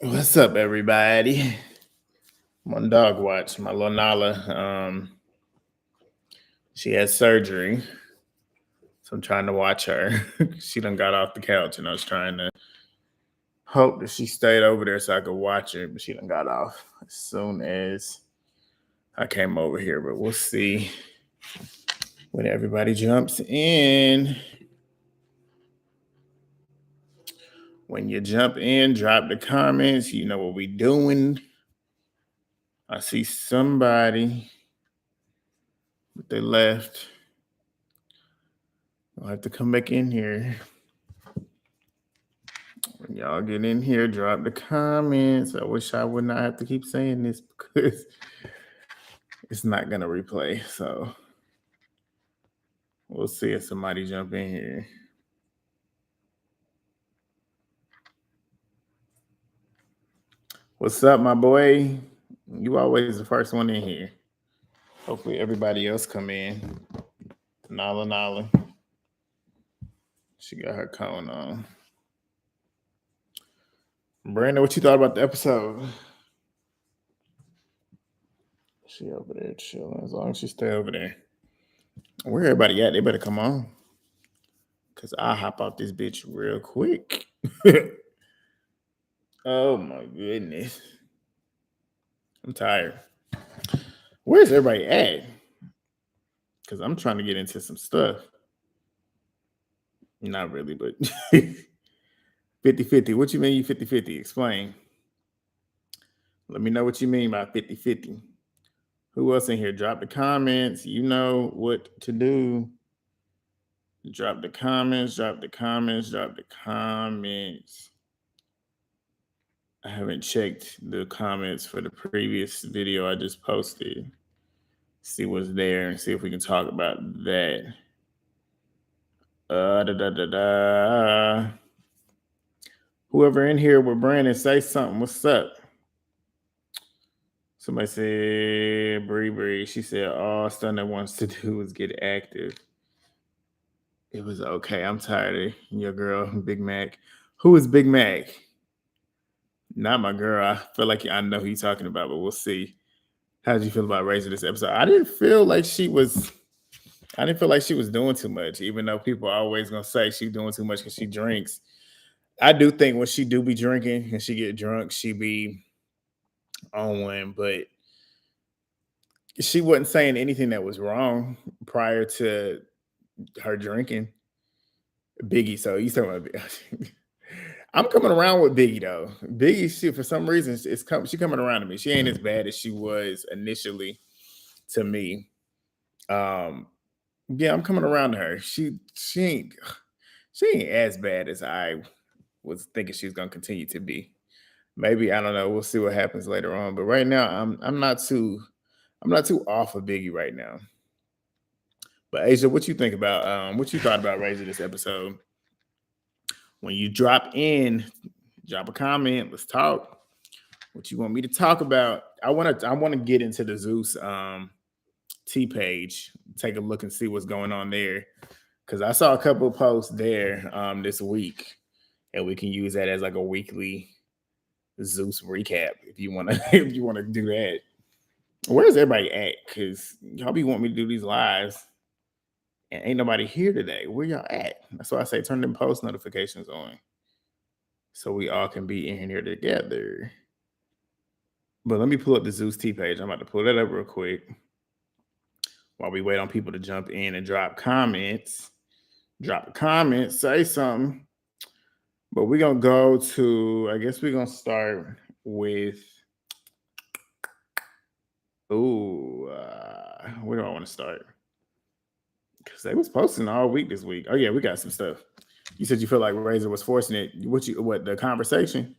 What's up, everybody? I'm on dog watch. My little Nala, she had surgery, so I'm trying to watch her. She done got off the couch, and I was trying to hope that she stayed over there so I could watch her, but she done got off as soon as I came over here. But we'll see when everybody jumps in. When you jump in, drop the comments. You know what we doing. I see somebody, but they left. I'll have to come back in here. When y'all get in here, drop the comments. I wish I would not have to keep saying this because it's not gonna replay. So we'll see if somebody jump in here. What's up, my boy? You always the first one in here. Hopefully everybody else come in. Nala Nala. She got her cone on. Brandon, what you thought about the episode? She over there chilling. As long as she stay over there. Where everybody at? They better come on. Cause I'll hop out this bitch real quick. Oh my goodness. I'm tired. Where's everybody at? Because I'm trying to get into some stuff. Not really, but 50-50. What you mean you 50-50? Explain. Let me know what you mean by 50-50. Who else in here? Drop the comments. You know what to do. Drop the comments, drop the comments, drop the comments. I haven't checked the comments for the previous video I just posted. See what's there and see if we can talk about that. Whoever in here with Brandon, say something. What's up? Somebody said, Bree. She said, all Stunna wants to do is get active. It was okay. I'm tired of your girl, Big Mac. Who is Big Mac? Not my girl. I feel like I know who you're talking about, but we'll see. How did you feel about Razor this episode? I didn't feel like she was doing too much, even though people are always gonna say she's doing too much because she drinks. I do think when she do be drinking and she get drunk, she be on one, but she wasn't saying anything that was wrong prior to her drinking. Biggie, so you talking about I'm coming around with Biggie though. Biggie, she for some reason she coming around to me. She ain't as bad as she was initially to me. Yeah, I'm coming around to her. She ain't as bad as I was thinking she's gonna continue to be. Maybe I don't know. We'll see what happens later on. But right now, I'm not too off of Biggie right now. But Asia, what you think about what you thought about Razor this episode? When you drop in, drop a comment. Let's talk. What you want me to talk about? I want to get into the Zeus T page, take a look and see what's going on there. Because I saw a couple of posts there this week, and we can use that as like a weekly Zeus recap if you want to if you want to do that. Where's everybody at? Because y'all be wanting me to do these lives, and ain't nobody here today. Where y'all at? That's why I say turn them post notifications on, so we all can be in here together. But let me pull up the Zeus T page. I'm about to pull that up real quick while we wait on people to jump in and drop comments. Drop a comment, say something. But we're going to go to, I guess we're going to start with, where do I want to start? Because they was posting all week this week. Oh, yeah, we got some stuff. You said you feel like Razor was forcing it. What, the conversation?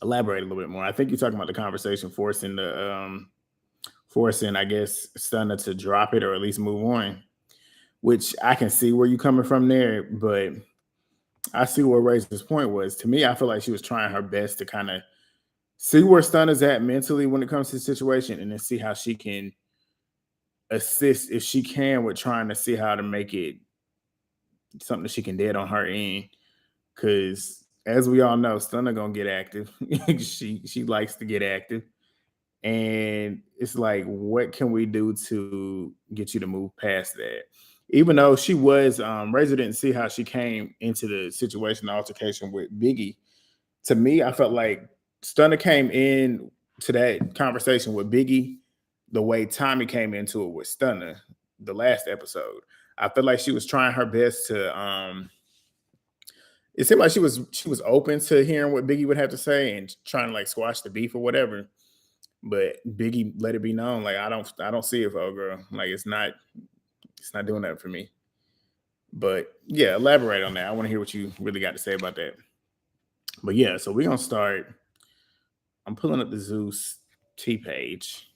Elaborate a little bit more. I think you're talking about the conversation forcing, I guess, Stunna to drop it or at least move on, which I can see where you're coming from there, but I see where Razor's point was. To me, I feel like she was trying her best to kind of see where Stunna's at mentally when it comes to the situation and then see how she can assist, if she can, with trying to see how to make it something that she can dead on her end. Because as we all know, Stunna gonna get active. She likes to get active. And it's like, what can we do to get you to move past that? Even though she was Razor didn't see how she came into the situation, the altercation with Biggie. To me, I felt like Stunner came in to that conversation with Biggie the way Tommy came into it with Stunner the last episode. I feel like she was trying her best to it seemed like she was open to hearing what Biggie would have to say and trying to like squash the beef or whatever. But Biggie let it be known, like I don't see it for old girl. Like it's not doing that for me. But yeah, elaborate on that. I want to hear what you really got to say about that. But yeah, so we're gonna start. I'm pulling up the Zeus T page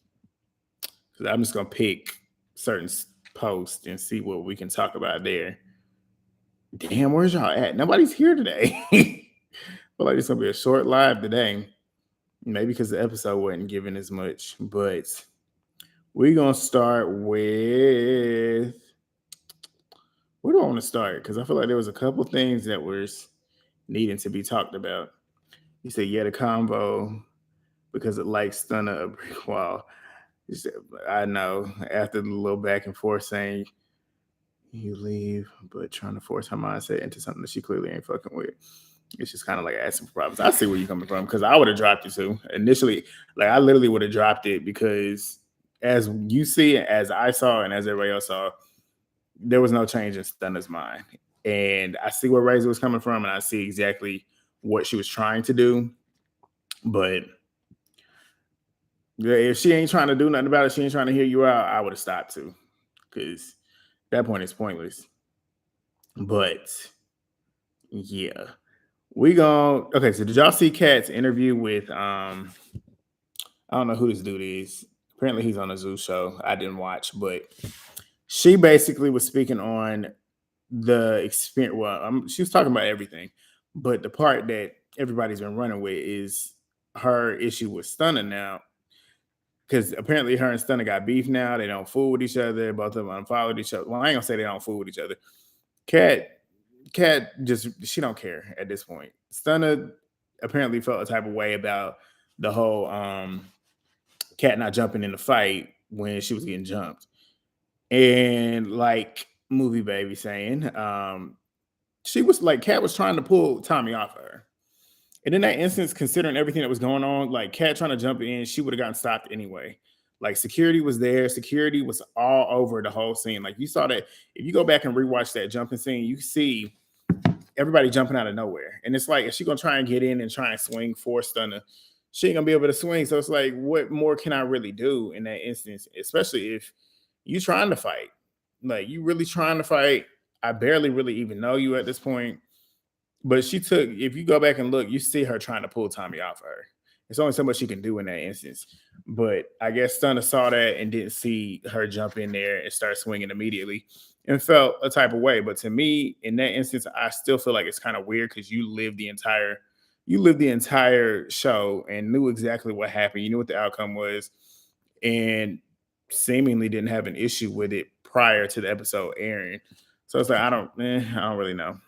because I'm just gonna pick certain posts and see what we can talk about there. Damn, where's y'all at? Nobody's here today. Feel like it's gonna be a short live today. Maybe because the episode wasn't given as much, but we're gonna start with where do I want to start? Because I feel like there was a couple things that was needing to be talked about. You said, yeah, the combo because it likes Stunner a brick wall. You said, I know after the little back and forth saying you leave, but trying to force her mindset into something that she clearly ain't fucking with. It's just kind of like asking for problems. I see where you're coming from because I would have dropped it too. Initially, like I literally would have dropped it because as you see it, as I saw, and as everybody else saw, there was no change in Stunner's mind. And I see where Razor was coming from, and I see exactly what she was trying to do. But yeah, if she ain't trying to do nothing about it, she ain't trying to hear you out, I would have stopped too. Because that point is pointless. But yeah. We go okay. So did y'all see Kat's interview with I don't know who this dude is. Apparently he's on a Zeus show. I didn't watch, but she basically was speaking on the experience. Well, she was talking about everything, but the part that everybody's been running with is her issue with Stunner now, because apparently her and Stunner got beef now. They don't fool with each other. Both of them unfollowed each other. Well, I ain't gonna say they don't fool with each other. Kat just she don't care at this point. Stunner apparently felt a type of way about the whole Kat not jumping in the fight when she was getting jumped. And like movie baby saying, she was like Kat was trying to pull Tommy off of her. And in that instance, considering everything that was going on, like Kat trying to jump in, she would have gotten stopped anyway. Like security was there, security was all over the whole scene. Like you saw that if you go back and rewatch that jumping scene, you see everybody jumping out of nowhere. And it's like, if she's gonna try and get in and try and swing for Stunner, she ain't gonna be able to swing. So it's like, what more can I really do in that instance? Especially if you trying to fight. Like you really trying to fight. I barely really even know you at this point. But she took, if you go back and look, you see her trying to pull Tommy off of her. There's only so much she can do in that instance. But I guess Stunner saw that and didn't see her jump in there and start swinging immediately and felt a type of way. But to me, in that instance, I still feel like it's kind of weird because you lived the entire show and knew exactly what happened. You knew what the outcome was and seemingly didn't have an issue with it prior to the episode airing. So it's like, I don't really know.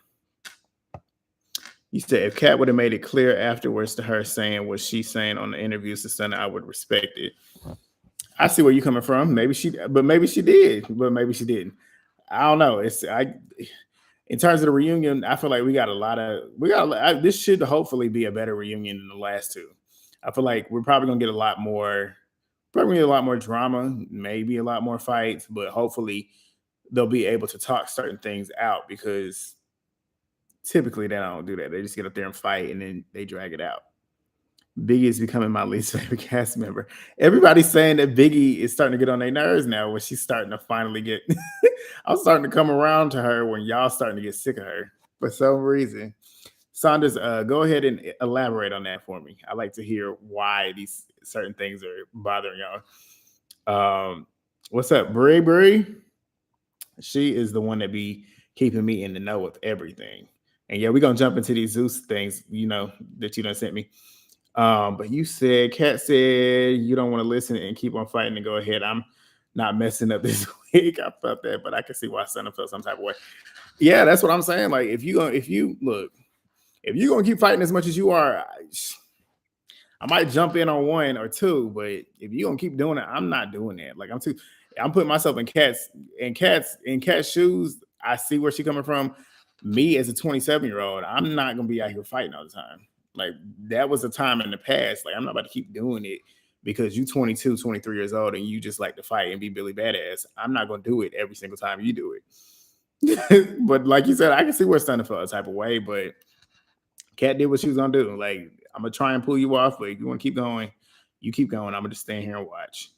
You said if Kat would have made it clear afterwards to her saying what she's saying on the interviews to Stunner, I would respect it. I see where you're coming from. Maybe she did, but maybe she didn't. I don't know. In terms of the reunion, I feel like this should hopefully be a better reunion than the last two. I feel like we're probably gonna get probably a lot more drama, maybe a lot more fights, but hopefully they'll be able to talk certain things out because typically they don't do that. They just get up there and fight and then they drag it out. Biggie is becoming my least favorite cast member. Everybody's saying that Biggie is starting to get on their nerves now when she's starting to finally get I'm starting to come around to her when y'all starting to get sick of her for some reason. Saunders, go ahead and elaborate on that for me. I like to hear why these certain things are bothering y'all. What's up, Brie? She is the one that be keeping me in the know with everything. And yeah, we're gonna jump into these Zeus things, that you done sent me. But you said, Kat said you don't want to listen and keep on fighting and go ahead. I'm not messing up this week. I felt that, but I can see why Stunner felt some type of way. Yeah, that's what I'm saying. Like if you look, If you're gonna keep fighting as much as you are, I might jump in on one or two, but if you're gonna keep doing it, I'm not doing that. Like I'm putting myself in cat's shoes. I see where she's coming from. Me as a 27-year-old, I'm not gonna be out here fighting all the time. Like that was a time in the past. Like I'm not about to keep doing it because you 22, 23 years old and you just like to fight and be Billy Badass. I'm not gonna do it every single time you do it. But like you said, I can see where Stunna felt a type of way, but Cat did what she was gonna do. Like, I'm gonna try and pull you off, but if you want to keep going, you keep going. I'm gonna just stand here and watch.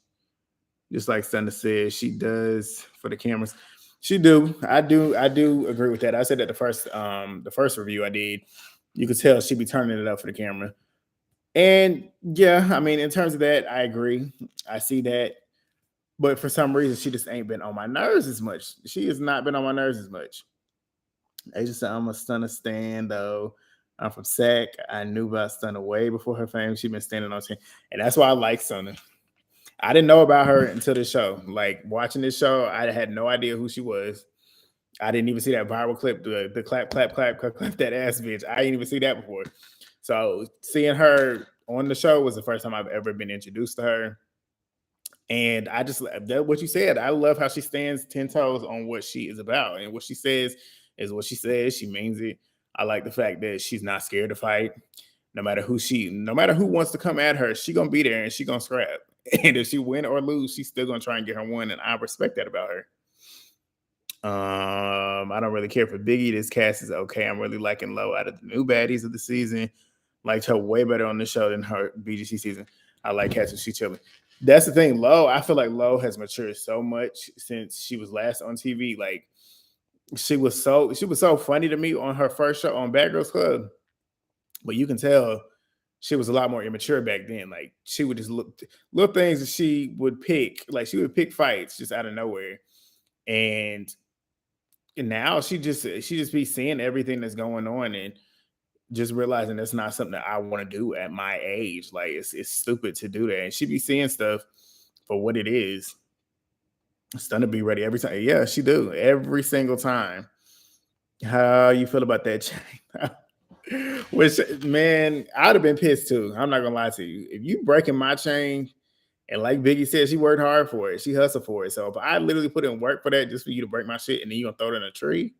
Just like Stunna says, she does for the cameras. She do. I do agree with that. I said that the first review I did. You could tell she be turning it up for the camera. And yeah, I mean, in terms of that, I agree. I see that. But for some reason, she just ain't been on my nerves as much. She has not been on my nerves as much. Asia said, I'm a Stunner stan though. I'm from SAC. I knew about Stunner way before her fame. She been standing on team. And that's why I like Stunner. I didn't know about her until this show. Like watching this show, I had no idea who she was. I didn't even see that viral clip, the clap, clap, clap, clap, clap that ass bitch. I didn't even see that before. So seeing her on the show was the first time I've ever been introduced to her. And I just what you said. I love how she stands 10 toes on what she is about. And what she says is what she says. She means it. I like the fact that she's not scared to fight. No matter who wants to come at her, she gonna be there and she gonna scrap. And if she win or lose, she's still gonna try and get her one. And I respect that about her. I don't really care for Biggie. This cast is okay. I'm really liking Low out of the new baddies of the season. Liked her way better on the show than her BGC season. I like Cass when she chilling. That's the thing. Low, I feel like Low has matured so much since she was last on TV. Like she was so funny to me on her first show on Bad Girls Club, but you can tell she was a lot more immature back then. Like she would just look little things that she would pick. Like she would pick fights just out of nowhere, and now she just be seeing everything that's going on and just realizing that's not something that I want to do at my age. Like it's stupid to do that. And she be seeing stuff for what it is. Stunna be ready every time. Yeah, she do every single time. How you feel about that chain? Which man, I'd have been pissed too. I'm not gonna lie to you. If you breaking my chain, and like Biggie said, she worked hard for it. She hustled for it. So if I literally put in work for that just for you to break my shit and then you gonna throw it in a tree,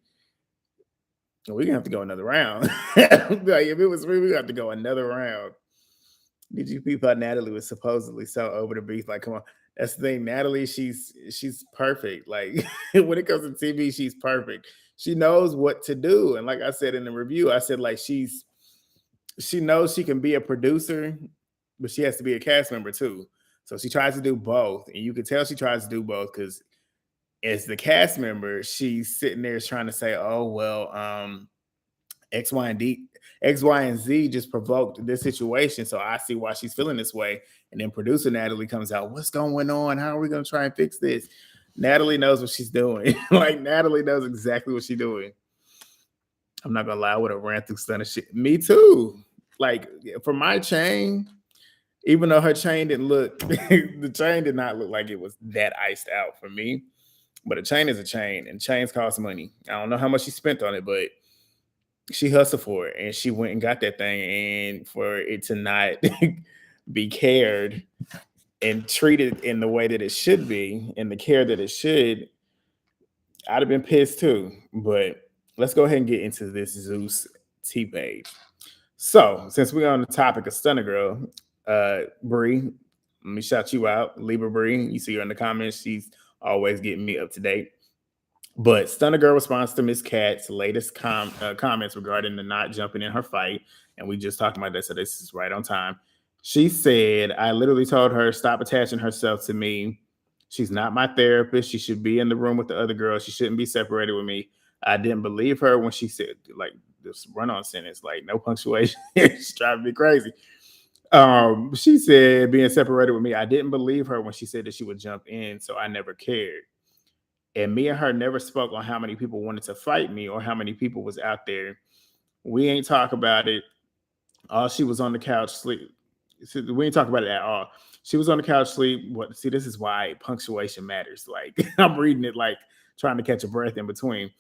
we're gonna have to go another round. Like if it was me, we have to go another round. Did you peep how Natalie was supposedly so over the beef? Like, come on. That's the thing. Natalie, she's perfect. Like when it comes to TV, she's perfect. She knows what to do. And like I said in the review, I said like she knows she can be a producer, but she has to be a cast member too. So she tries to do both. And you can tell she tries to do both because as the cast member, she's sitting there trying to say, oh, well, X, Y, and D, X, Y, and Z just provoked this situation. So I see why she's feeling this way. And then producer Natalie comes out, what's going on? How are we going to try and fix this? Natalie knows what she's doing. Like Natalie knows exactly what she's doing. I'm not gonna lie, I would have ran through Stunna shit. Me too. Like for my chain, even though her chain didn't look, the chain did not look like it was that iced out for me. But a chain is a chain, and chains cost money. I don't know how much she spent on it, but she hustled for it, and she went and got that thing. And for it to not be cared and treated in the way that it should be, and the care that it should, I'd have been pissed too. But let's go ahead and get into this Zeus T page. So, since we're on the topic of Stunner Girl, Bree, let me shout you out. Libra Bree, you see her in the comments. She's always getting me up to date. But Stunner Girl responds to Miss Cat's latest comments regarding the not jumping in her fight. And we just talked about that, so this is right on time. She said, I literally told her, stop attaching herself to me. She's not my therapist. She should be in the room with the other girls. She shouldn't be separated with me. I didn't believe her when she said, like, this run-on sentence, like, no punctuation. She's driving me crazy. She said, being separated with me, I didn't believe her when she said that she would jump in, so I never cared. And me and her never spoke on how many people wanted to fight me or how many people was out there. We ain't talk about it. She was on the couch sleep. We ain't talk about it at all. She was on the couch sleep. What? See, this is why punctuation matters. Like I'm reading it like trying to catch a breath in between.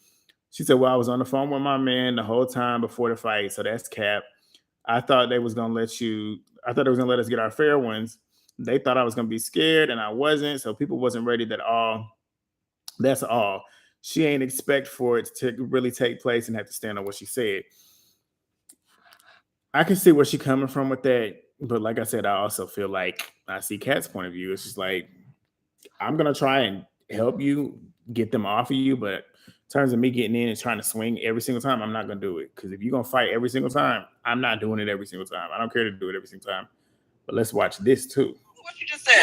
She said, "Well, I was on the phone with my man the whole time before the fight, so that's cap. I thought they was gonna let you. I thought they was gonna let us get our fair ones. They thought I was gonna be scared, and I wasn't. So people wasn't ready at all. That's all. She ain't expect for it to really take place and have to stand on what she said. I can see where she coming from with that, but like I said, I also feel like I see Kat's point of view. It's just like I'm gonna try and help you get them off of you, but in terms of me getting in and trying to swing every single time, I'm not gonna do it. Because if you're gonna fight every single time, I'm not doing it every single time. I don't care to do it every single time. But let's watch this too. What you just said?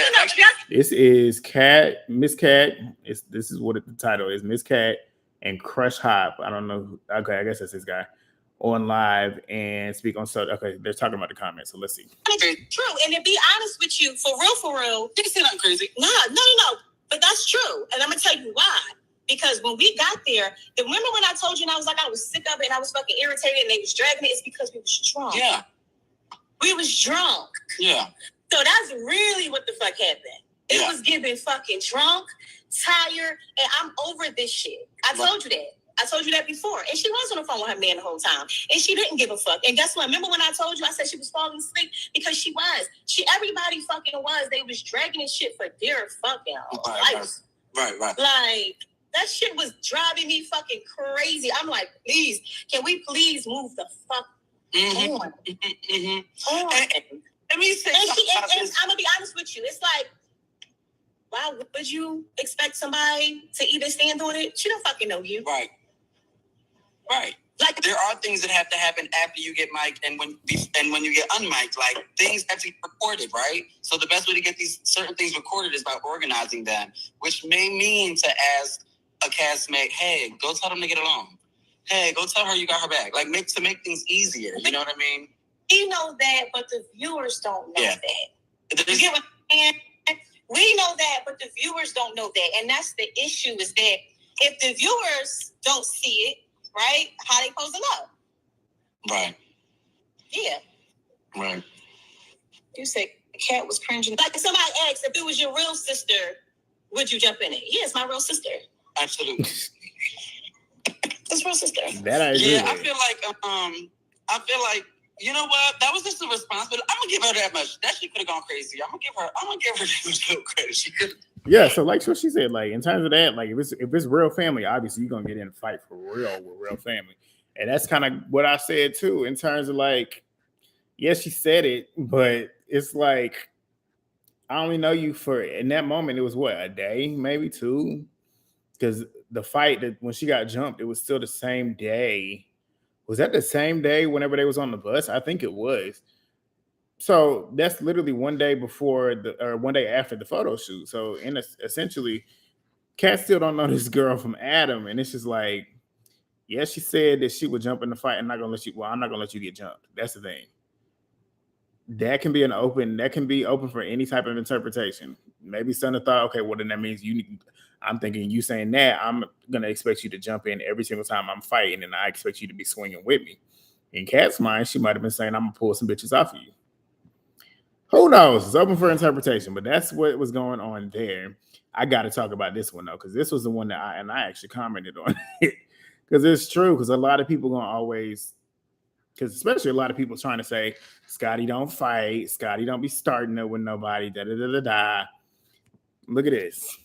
This is Cat, Miss Cat. This is what the title is, Miss Cat and Crush Hop. I don't know. Okay, I guess that's this guy on live and speak on. So okay, they're talking about the comments. So let's see. True, and to be honest with you, for real, you say I'm crazy. No, but that's true, and I'm gonna tell you why. Because when we got there, remember when I told you and I was like I was sick of it and I was fucking irritated and they was dragging it? It's because we was drunk. Yeah, we was drunk. Yeah. So that's really what the fuck happened. It was giving fucking drunk, tired, and I'm over this shit. I told you that. I told you that before. And she was on the phone with her man the whole time. And she didn't give a fuck. And guess what? Remember when I told you I said she was falling asleep? Because she was. Everybody fucking was. They was dragging this shit for dear fucking life. Right. Like, that shit was driving me fucking crazy. I'm like, please, can we please move the fuck on? Let me say and I'm gonna be honest with you. It's like, why would you expect somebody to even stand on it? She don't fucking know you. Right. Like, there are things that have to happen after you get mic'd and when you get unmic'd. Like, things have to be recorded, right? So the best way to get these certain things recorded is by organizing them, which may mean to ask a castmate, hey, go tell them to get along. Hey, go tell her you got her back. Like, make things easier. You know what I mean? We know that, but the viewers don't know that. You get what I'm saying? We know that, but the viewers don't know that. And that's the issue, is that if the viewers don't see it, right, how they supposed to know? Right. Yeah. Right. You say Cat was cringing. Like somebody asked, if it was your real sister, would you jump in it? Yeah, it's my real sister. Absolutely. It's real sister. That I agree with. I feel like, you know what? That was just a response, but I'm gonna give her that much. That shit could have gone crazy. I'm gonna give her that much credit. She could. Yeah, so like what she said, like in terms of that, like if it's real family, obviously you're gonna get in and fight for real with real family. And that's kind of what I said too, in terms of like, yes, she said it, but it's like I only know you for in that moment, it was what, a day, maybe two? Because the fight that when she got jumped, it was still the same day. Was that the same day whenever they was on the bus? I think it was. So that's literally one day before or one day after the photo shoot. So essentially, Kat still don't know this girl from Adam, and it's just like, yeah, she said that she would jump in the fight. I'm not gonna let you. Well, I'm not gonna let you get jumped. That's the thing. That can be open for any type of interpretation. Maybe Stunna thought, okay, well then that means I'm thinking you saying that I'm gonna expect you to jump in every single time I'm fighting, and I expect you to be swinging with me. In Kat's mind, she might have been saying, I'm gonna pull some bitches off of you. Who knows? It's open for interpretation, but that's what was going on there. I got to talk about this one though, because this was the one that I actually commented on it, because it's true. Because a lot of people gonna always, because especially a lot of people trying to say Scotty don't fight, Scotty don't be starting it with nobody. Da da da da da. Look at this.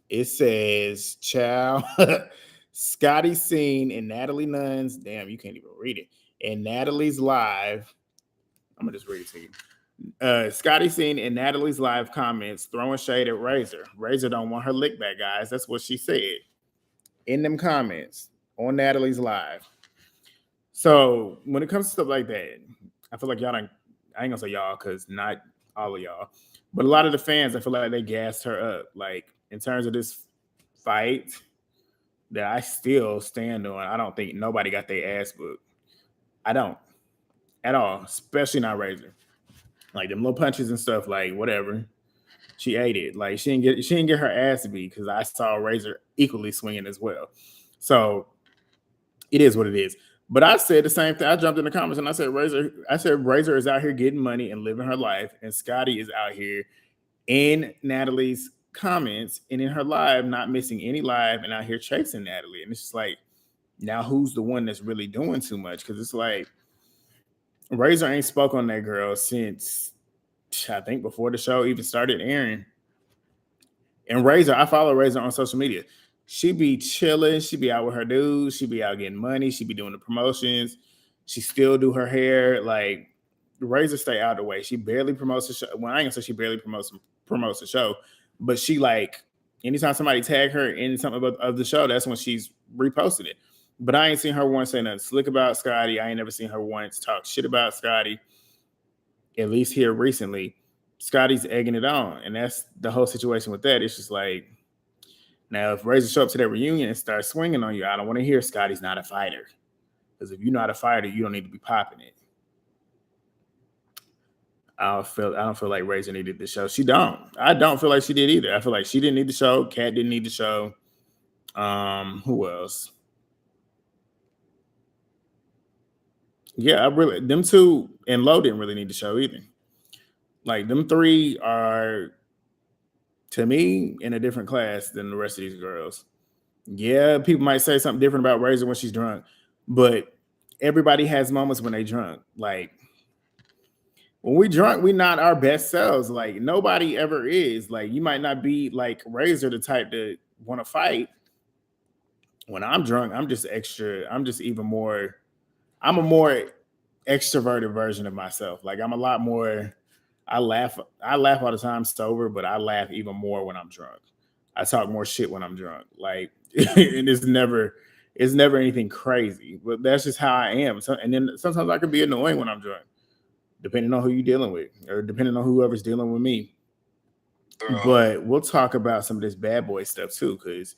It says, "Chow." Scotty seen in Natalie Nunn's. Damn, you can't even read it. In Natalie's live. I'm gonna just read it to you. Scotty seen in Natalie's live comments throwing shade at Razor. Razor don't want her lick back, guys. That's what she said in them comments on Natalie's live. So when it comes to stuff like that, I feel like y'all don't. I ain't gonna say y'all because not all of y'all, but a lot of the fans, I feel like they gassed her up. Like in terms of this fight that I still stand on, I don't think nobody got their ass booked. I don't at all, especially not Razor. Like them little punches and stuff, like whatever. She ate it. Like she didn't get her ass beat because I saw Razor equally swinging as well. So it is what it is. But I said the same thing. I jumped in the comments and I said Razor is out here getting money and living her life, and Scotty is out here in Natalie's comments and in her live, not missing any live and out here chasing Natalie. And it's just like Now who's the one that's really doing too much? Because it's like Razor ain't spoke on that girl since I think before the show even started airing. And Razor, I follow Razor on social media. She be chilling. She be out with her dudes. She be out getting money. She be doing the promotions. She still do her hair. Like Razor stay out of the way. She barely promotes the show. Well, I ain't gonna say she barely promotes the show, but she like anytime somebody tag her in something about of the show, that's when she's reposted it. But I ain't seen her once say nothing slick about Scotty. I ain't never seen her once talk shit about Scotty. At least here recently, Scotty's egging it on, and that's the whole situation with that. It's just like now, if Razor show up to that reunion and start swinging on you, I don't want to hear Scotty's not a fighter. Because if you're not a fighter, you don't need to be popping it. I don't feel like Razor needed the show. She don't. I don't feel like she did either. I feel like she didn't need the show. Kat didn't need the show. Who else? Yeah, I really them two and Low didn't really need the show either. Like them three are to me in a different class than the rest of these girls. Yeah, people might say something different about Razor when she's drunk, but everybody has moments when they drunk. Like when we drunk, we not our best selves. Like nobody ever is. Like you might not be like Razor the type to want to fight. When I'm drunk, I'm just extra. I'm just even more. I'm a more extroverted version of myself. Like I'm a lot more. I laugh. I laugh all the time sober, but I laugh even more when I'm drunk. I talk more shit when I'm drunk. Like and it's never anything crazy. But that's just how I am. So, and then sometimes I can be annoying when I'm drunk, depending on who you're dealing with, or depending on whoever's dealing with me. But we'll talk about some of this bad boy stuff too, because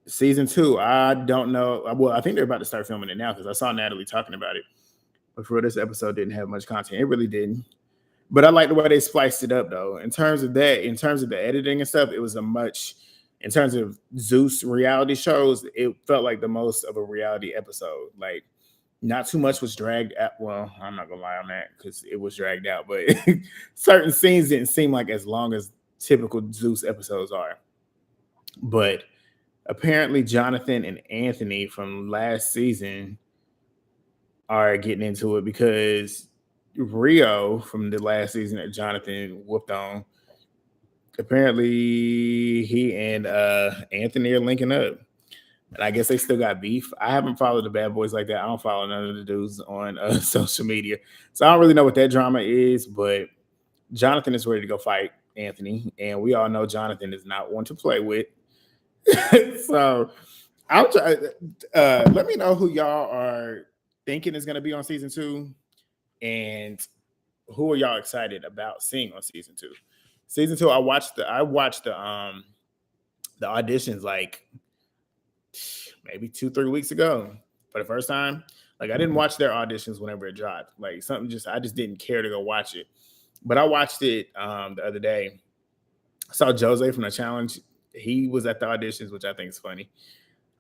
season two, I don't know. Well, I think they're about to start filming it now because I saw Natalie talking about it. But for this episode, didn't have much content. It really didn't. But I like the way they spliced it up, though. In terms of that, in terms of the editing and stuff, it was a much. In terms of Zeus reality shows, it felt like the most of a reality episode. Like, not too much was dragged out. Well, I'm not gonna lie on that because it was dragged out, but certain scenes didn't seem like as long as typical Zeus episodes are. But apparently, Jonathan and Anthony from last season are getting into it because Rio from the last season that Jonathan whooped on. Apparently, he and Anthony are linking up. And I guess they still got beef. I haven't followed the bad boys like that. I don't follow none of the dudes on social media. So I don't really know what that drama is, but Jonathan is ready to go fight Anthony. And we all know Jonathan is not one to play with. So I'll try. Let me know who y'all are thinking is going to be on season two, and who are y'all excited about seeing on season two. Season two, I watched the auditions like maybe 2-3 weeks ago for the first time. Like I didn't watch their auditions whenever it dropped. Like I just didn't care to go watch it. But I watched it the other day. I saw Jose from the challenge. He was at the auditions, which I think is funny.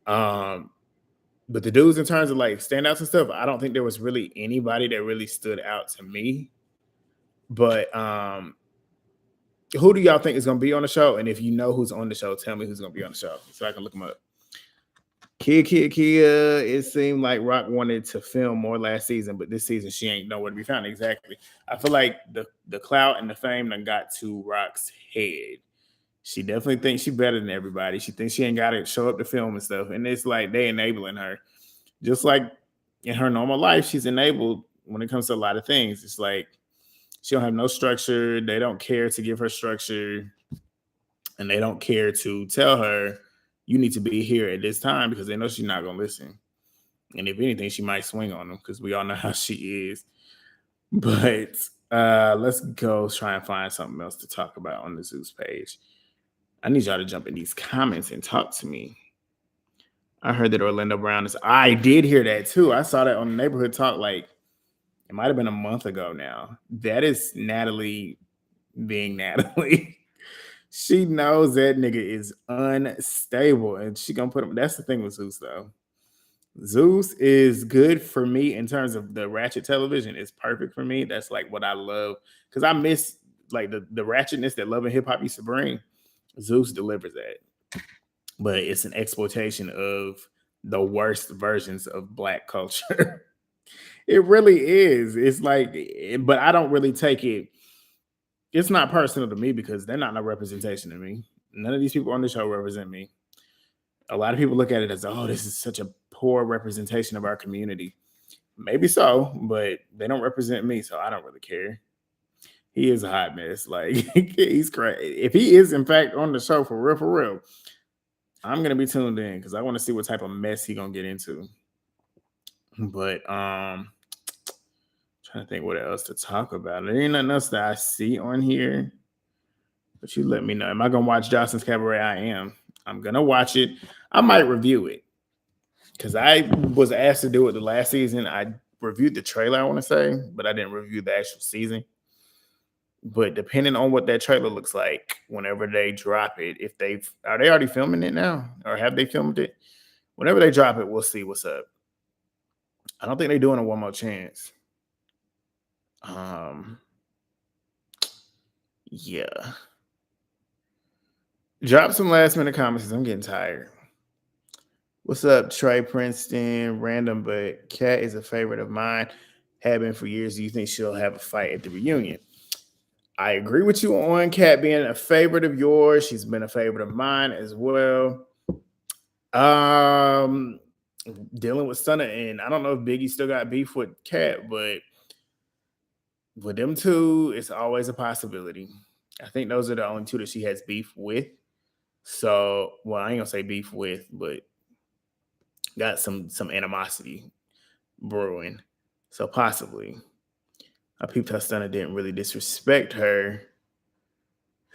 But the dudes in terms of like standouts and stuff, I don't think there was really anybody that really stood out to me. But who do y'all think is going to be on the show? And if you know who's on the show, tell me who's going to be on the show so I can look them up. Kia. It seemed like Rock wanted to film more last season, but this season she ain't nowhere to be found. Exactly. I feel like the clout and the fame done got to Rock's head. She definitely thinks she's better than everybody. She thinks she ain't got to show up to film and stuff. And it's like they enabling her. Just like in her normal life, she's enabled when it comes to a lot of things. It's like she don't have no structure. They don't care to give her structure. And they don't care to tell her, you need to be here at this time because they know she's not going to listen. And if anything, she might swing on them because we all know how she is. But let's go try and find something else to talk about on the Zeus page. I need y'all to jump in these comments and talk to me. I heard that Orlando Brown is. I did hear that too. I saw that on the Neighborhood Talk. Like it might have been a month ago now. That is Natalie being Natalie. She knows that nigga is unstable, and she gonna put him. That's the thing with Zeus, though. Zeus is good for me in terms of the ratchet television. It's perfect for me. That's like what I love because I miss like the ratchetness that Love and Hip Hop used to bring. Zeus delivers that, but it's an exploitation of the worst versions of Black culture. It really is. It's like, but I don't really take it. It's not personal to me because they're not no representation of me. None of these people on the show represent me. A lot of people look at it as, oh, this is such a poor representation of our community. Maybe so, but they don't represent me, so I don't really care. He is a hot mess. Like he's crazy. If he is in fact on the show for real, I'm gonna be tuned in because I want to see what type of mess he gonna get into. But trying to think what else to talk about. There ain't nothing else that I see on here. But you let me know. Am I gonna watch Johnson's Cabaret? I am. I'm gonna watch it. I might review it because I was asked to do it the last season. I reviewed the trailer, I want to say, but I didn't review the actual season. But depending on what that trailer looks like, whenever they drop it, if they already filming it now, or have they filmed it? Whenever they drop it, we'll see what's up. I don't think they're doing a one more chance. Yeah. Drop some last minute comments. I'm getting tired. What's up, Trey Princeton? Random, but Kat is a favorite of mine. Have been for years. Do you think she'll have a fight at the reunion? I agree with you on Kat being a favorite of yours. She's been a favorite of mine as well. Dealing with Stunna, and I don't know if Biggie still got beef with Kat, but with them two, it's always a possibility. I think those are the only two that she has beef with. So, well, I ain't gonna say beef with, but got some animosity brewing. So possibly. I peeped how Stunna didn't really disrespect her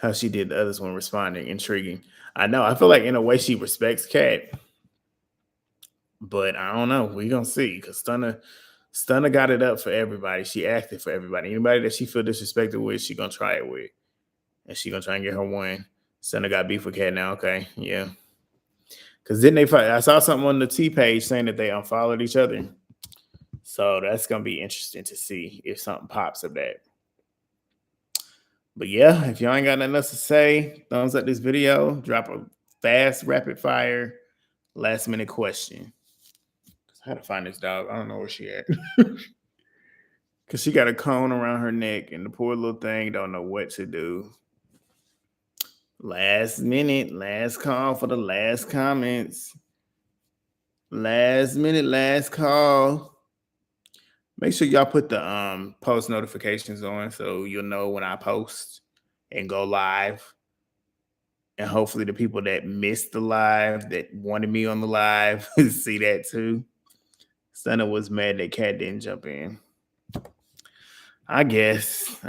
how she did the others when responding. Intriguing. I know. I feel like in a way she respects Kat, but I don't know. We gonna see because Stunna got it up for everybody. She acted for everybody. Anybody that she feel disrespected with, she gonna try it with, and she gonna try and get her one. Stunna got beef with Kat now. Okay, yeah. Because didn't they fight? I saw something on the T page saying that they unfollowed each other. So that's gonna be interesting to see if something pops of that. But yeah, if y'all ain't got nothing else to say, thumbs up this video, drop a fast, rapid fire, last minute question. I had to find this dog. I don't know where she at. Cause she got a cone around her neck and the poor little thing don't know what to do. Last minute, last call for the last comments. Last minute, last call. Make sure y'all put the post notifications on so you'll know when I post and go live. And hopefully the people that missed the live, that wanted me on the live, see that too. Stunna was mad that Kat didn't jump in. I guess.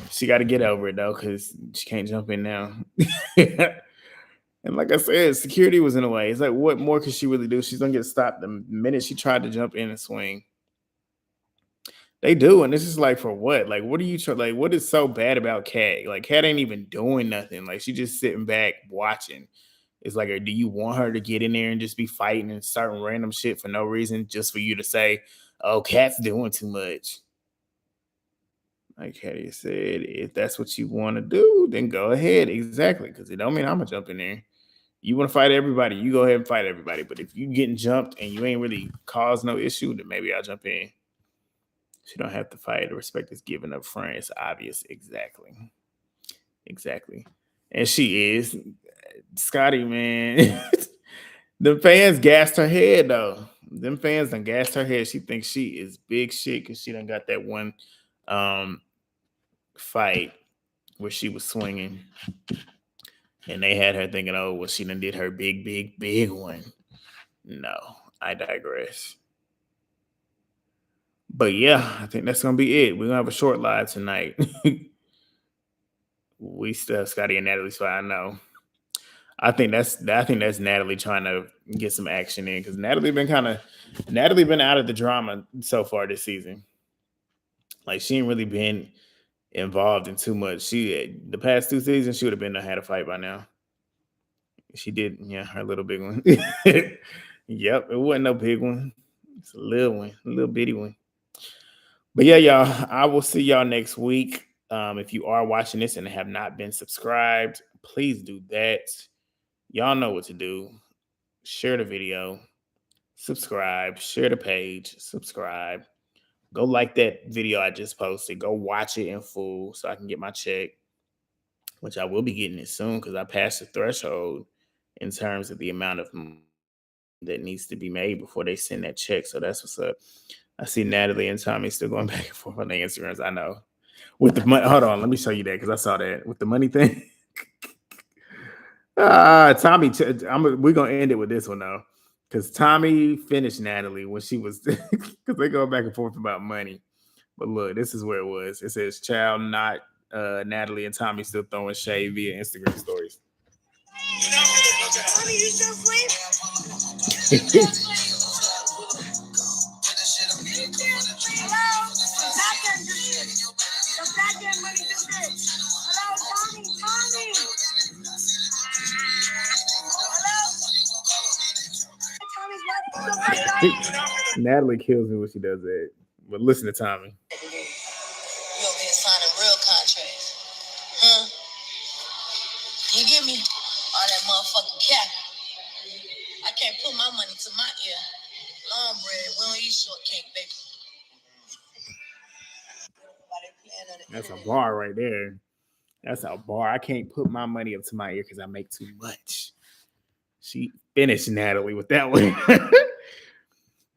She got to get over it though, because she can't jump in now. And like I said, security was in the way. It's like, what more could she really do? She's gonna get stopped the minute she tried to jump in and swing. They do, and this is like for what? Like, what are you like? What is so bad about Kat? Like, Kat ain't even doing nothing. Like, she just sitting back watching. It's like, do you want her to get in there and just be fighting and starting random shit for no reason, just for you to say, "Oh, Kat's doing too much"? Like Hattie said, if that's what you want to do, then go ahead. Exactly, because it don't mean I'm gonna jump in there. You want to fight everybody, you go ahead and fight everybody. But if you getting jumped and you ain't really caused no issue, then maybe I'll jump in. She don't have to fight. The respect is given up front. It's obvious. Exactly. And she is. Scotty, man. The fans gassed her head, though. Them fans done gassed her head. She thinks she is big shit because she done got that one fight where she was swinging. And they had her thinking, oh, well, she done did her big one. No, I digress. But yeah, I think that's gonna be it. We're gonna have a short live tonight. We still have Scotty and Natalie, so I know. I think that's Natalie trying to get some action in because Natalie been out of the drama so far this season. Like she ain't really been involved in too much. The past 2 seasons she would have been had a fight by now. She did, yeah, her little big one. Yep, it wasn't no big one. It's a little bitty one. But yeah, y'all, I will see y'all next week. If you are watching this and have not been subscribed, please do that. Y'all know what to do. share the video, subscribe, share the page, subscribe. Go like that video I just posted. Go watch it in full so I can get my check, which I will be getting it soon because I passed the threshold in terms of the amount of money that needs to be made before they send that check. So that's what's up. I see Natalie and Tommy still going back and forth on their Instagrams. I know. With the money, hold on, let me show you that because I saw that with the money thing. Tommy, we're gonna end it with this one though, because Tommy finished Natalie when she was because they go back and forth about money. But look, this is where it was. It says, "Child, not Natalie and Tommy still throwing shade via Instagram stories." Tommy, you still sleep? Natalie kills me when she does that. But listen to Tommy. You over here signing real contracts. Huh? You give me all that motherfucking cap. I can't put my money to my ear. Long bread, we don't eat shortcake, baby. That's a bar right there. That's a bar. I can't put my money up to my ear because I make too much. She finished Natalie with that one.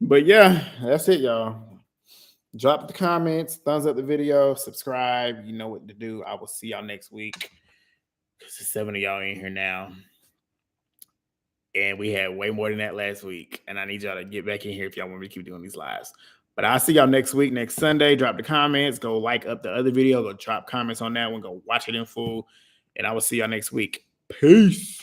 But yeah, that's it, y'all. Drop the comments, thumbs up the video, subscribe. You know what to do. I will see y'all next week. Because there's 7 of y'all in here now. And we had way more than that last week. And I need y'all to get back in here if y'all want me to keep doing these lives. But I'll see y'all next week, next Sunday. Drop the comments. Go like up the other video. Go drop comments on that one. Go watch it in full. And I will see y'all next week. Peace.